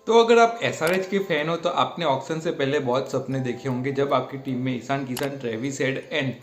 तो अगर आप एसआरएच के फैन हो तो आपने ऑक्शन से पहले बहुत सपने देखे होंगे जब आपकी टीम में Ishan Kishan, Travis Head and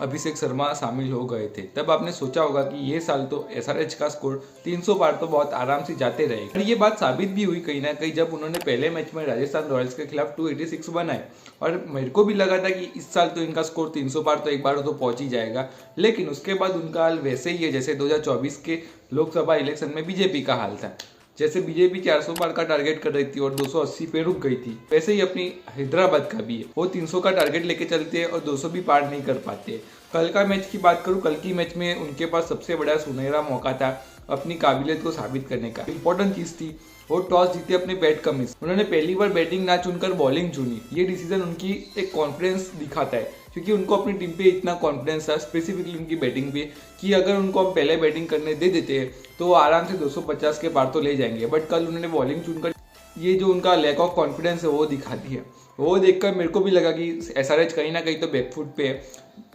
Abhishek Sharma शामिल हो गए थे। तब आपने सोचा होगा कि ये साल तो एसआरएच का स्कोर 300 पार तो बहुत आराम से जाते रहेगा। और ये बात साबित भी हुई कहीं ना कहीं जब उन्होंने पहले मैच में राजस्थान रॉयल्स के खिलाफ 286 बनाए। और मेरे को भी लगा था कि इस साल तो इनका स्कोर 300 पार तो एक बार तो पहुंच ही जाएगा, लेकिन उसके बाद उनका हाल वैसे ही है जैसे 2024 के लोकसभा इलेक्शन में बीजेपी का हाल था। जैसे बीजेपी 400 पार का टारगेट कर रही थी और 280 पे रुक गई थी, वैसे ही अपनी हैदराबाद का भी है, वो 300 का टारगेट लेके चलते हैं और 200 भी पार नहीं कर पाते। कल का मैच की बात करूं, कल की मैच में उनके पास सबसे बड़ा सुनहरा मौका था अपनी काबिलियत को साबित करने का। इंपॉर्टेंट चीज थी वो टॉस जीते अपने बैट कमिंस। उन्होंने पहली बार बैटिंग ना चुनकर बॉलिंग चुनी। ये डिसीजन उनकी एक कॉन्फिडेंस दिखाता है क्योंकि उनको अपनी टीम पे इतना कॉन्फिडेंस था, स्पेसिफिकली उनकी बैटिंग पे, कि अगर उनको हम पहले बैटिंग करने दे देते हैं तो वो आराम से 250 के पार तो ले जाएंगे। बट कल उन्होंने बॉलिंग चुनकर ये जो उनका लैक ऑफ कॉन्फिडेंस है वो दिखाती है। वो देखकर मेरे को भी लगा कि एसआरएच कहीं ना कहीं तो बैकफुट पे है।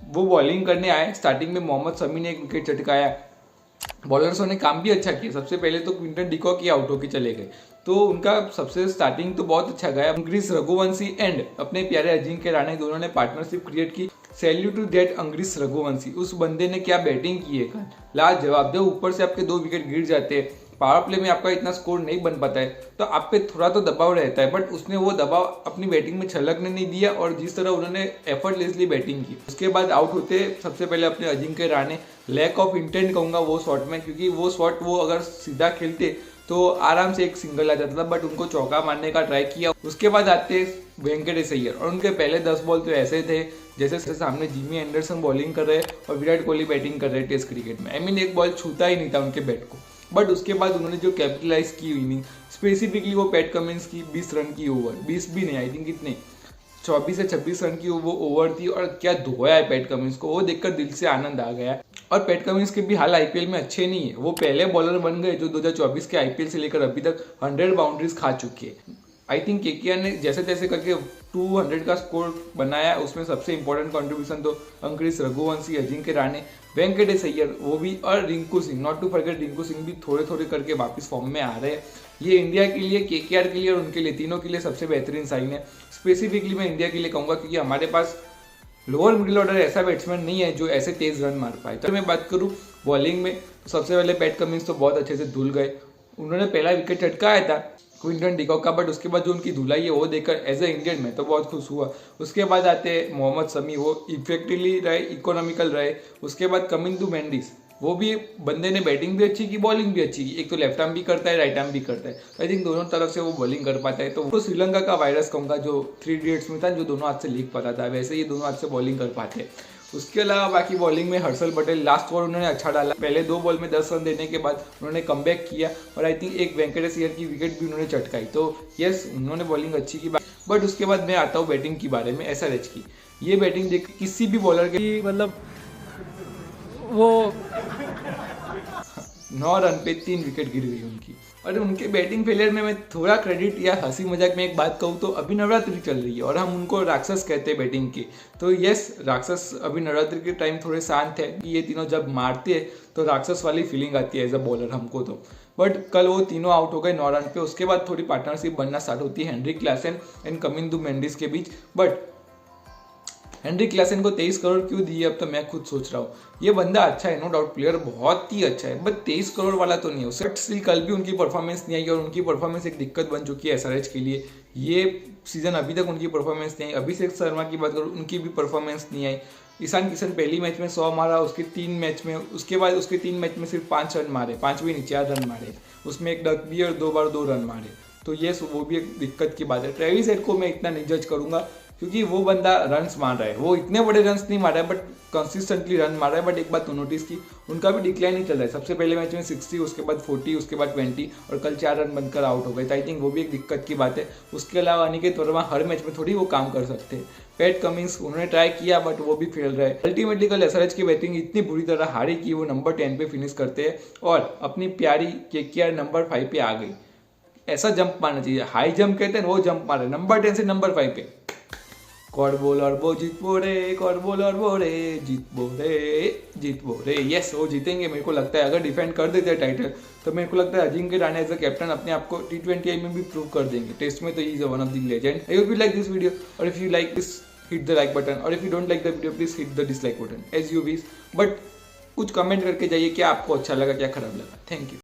वो बॉलिंग करने आए, स्टार्टिंग में मोहम्मद शमी ने एक विकेट चटकाया। बॉलर्सों ने काम भी अच्छा किया। सबसे पहले तो क्विंटन डिकॉक ही आउट होकर चले गए, तो उनका सबसे स्टार्टिंग तो बहुत अच्छा गया। अंग्रीस रघुवंशी एंड अपने प्यारे अजिंक्य रहाणे दोनों ने पार्टनरशिप क्रिएट की। सैल्यूट टू दैट अंग्रीस रघुवंशी, उस बंदे ने क्या बैटिंग की है कल, लाजवाब। जब ऊपर से आपके 2 विकेट गिर जाते हैं, पावर प्ले में आपका इतना स्कोर नहीं बन पाता है तो आप पे थोड़ा तो दबाव रहता है, बट उसने वो दबाव अपनी बैटिंग में छलकने नहीं दिया और जिस तरह उन्होंने एफर्टलेसली बैटिंग की। उसके बाद आउट होते सबसे पहले अपने Ajinkya Rahane, lack of intent कहूंगा वो शॉट में, क्योंकि वो शॉट वो अगर सीधा खेलते तो आराम से एक सिंगल आ जाता था, बट उनको चौका मारने का ट्राई किया। उसके बाद आते वेंकटेश अय्यर और उनके पहले 10 बॉल तो ऐसे थे जैसे सामने जिमी एंडरसन बॉलिंग कर रहे और विराट कोहली बैटिंग कर रहे टेस्ट क्रिकेट में। आई मीन एक बॉल छूता ही नहीं था उनके बैट को। बट उसके बाद उन्होंने जो कैपिटलाइज की इनिंग, स्पेसिफिकली वो पैट कमिंस की 20 रन की ओवर, 20 भी नहीं, आई थिंक कितने 24 से 26 रन की वो ओवर थी और क्या धोया है पैट कमिंस को, वो देखकर दिल से आनंद आ गया। और पैट कमिंस के भी हाल आईपीएल में अच्छे नहीं है। वो पहले बॉलर बन गए जो 2024 के आईपीएल से लेकर अभी तक 100 बाउंड्रीज खा चुके हैं। आई थिंक केकेआर ने जैसे तैसे करके 200 का स्कोर बनाया। उसमें सबसे इंपॉर्टेंट कंट्रीब्यूशन तो अंग्रीस रघुवंशी, अजिंक्य रहाणे, वेंकटेश अय्यर वो भी, और Rinku Singh, not to forget Rinku Singh भी थोड़े थोड़े करके वापस फॉर्म में आ रहे हैं। ये इंडिया के लिए, केकेआर के लिए और उनके लिए, तीनों के लिए सबसे बेहतरीन साइन है। स्पेसिफिकली मैं इंडिया के लिए कहूंगा क्योंकि हमारे पास लोअर मिडिल ऑर्डर ऐसा बैट्समैन नहीं है जो ऐसे तेज रन मार पाए। तो मैं बात करूँ बॉलिंग में तो सबसे पहले पैट कमिंस तो बहुत अच्छे से धुल गए। उन्होंने पहला विकेट चटकाया था क्विंटन डिकॉक का, बट उसके बाद जो उनकी धुलाई है वो देखकर एज ए इंडियन में तो बहुत खुश हुआ। उसके बाद आते मोहम्मद शमी, वो इफेक्टिवली रहे, इकोनॉमिकल रहे। उसके बाद कमिंग टू मेंडिस, वो भी बंदे ने बैटिंग भी अच्छी की, बॉलिंग भी अच्छी की। एक तो लेफ्ट आर्म भी करता है, राइट आर्म भी करता है। आई थिंक दोनों तरफ से वो बॉलिंग कर पाता है। तो श्रीलंका का वायरस कहूँगा जो 3 इडियट्स में था, जो दोनों हाथ से लीक पाता था, वैसे ये दोनों हाथ से बॉलिंग कर पाते हैं। उसके अलावा बाकी बॉलिंग में हर्षल पटेल लास्ट ओवर उन्होंने अच्छा डाला। पहले 2 बॉल में 10 रन देने के बाद उन्होंने कमबैक किया और आई थिंक एक वेंकटेश अय्यर की विकेट भी उन्होंने चटकाई। तो यस, उन्होंने बॉलिंग अच्छी की। बट उसके बाद मैं आता हूँ बैटिंग की बारे में, एसआरएच की। ये बैटिंग देख किसी भी बॉलर के मतलब वो 9 रन पे 3 विकेट गिर गई उनकी। और उनके बैटिंग फेलियर में मैं थोड़ा क्रेडिट या हंसी मजाक में एक बात कहूँ तो अभी नवरात्रि चल रही है और हम उनको राक्षस कहते हैं बैटिंग के। तो यस, राक्षस अभी नवरात्रि के टाइम थोड़े शांत है। ये तीनों जब मारते हैं तो राक्षस वाली फीलिंग आती है एज अ बॉलर हमको तो। बट कल वो तीनों आउट हो गए 9 रन पे। उसके बाद थोड़ी पार्टनरशिप बनना स्टार्ट होती है Heinrich Klaasen and Kamindu Mendis के बीच। बट हेनरिक क्लासन को 23 करोड़ क्यों दिए अब तो मैं खुद सोच रहा हूँ। ये बंदा अच्छा है, नो डाउट, प्लेयर बहुत ही अच्छा है, बट 23 करोड़ वाला तो नहीं है। स्टिल कल भी उनकी परफॉर्मेंस नहीं आई और उनकी परफॉर्मेंस एक दिक्कत बन चुकी है एसआरएच के लिए। ये सीजन अभी तक उनकी परफॉर्मेंस नहीं आई। अभिषेक शर्मा की बात करूँ, उनकी भी परफॉर्मेंस नहीं आई। ईशान किशन पहली मैच में 100 मारा, उसके 3 मैच में, उसके बाद उसके 3 मैच में सिर्फ 5 रन मारे, 5 भी नहीं 4 रन मारे। उसमें एक डक भी और 2 बार 2 रन मारे। तो ये वो भी एक दिक्कत की बात है। ट्रेविस हेड को मैं इतना नहीं जज करूंगा क्योंकि वो बंदा रन्स मार रहा है। वो इतने बड़े रन्स नहीं मार रहा है बट कंसिस्टेंटली रन मार रहा है। बट एक बात तो नोटिस की, उनका भी डिक्लाइन ही चल रहा है। सबसे पहले मैच में 60, उसके बाद 40, उसके बाद 20 और कल 4 रन बनकर आउट हो गए। तो आई थिंक वो भी एक दिक्कत की बात है। उसके अलावा अनिकेत वर्मा हर मैच में थोड़ी वो काम कर सकते हैं। पैट कमिंस उन्होंने ट्राई किया बट वो भी फेल रहे। अल्टीमेटली कल एसआरएच की बैटिंग इतनी बुरी तरह हारी कि वो नंबर 10 पे फिनिश करते हैं और अपनी प्यारी केकेआर नंबर 5 पे आ गई। ऐसा जंप मारना चाहिए, हाई जंप कहते हैं वो जंप मारे नंबर 10 से नंबर 5 पे। करबोल और वो जीतबो रे, करबोल और वो रे, जीतबो रे, यस वो जीतेंगे मेरे को लगता है। अगर डिफेंड कर देते हैं टाइटल तो मेरे को लगता है Ajinkya Rahane as a captain अपने आप को T20I में भी प्रूव कर देंगे। टेस्ट में तो he is one of the legend. I hope you like this video, और if you like this hit the like button, और if you don't like the video please hit the dislike button as you wish, but कुछ comment करके जाइए क्या आपको अच्छा लगा क्या खराब लगा। Thank you.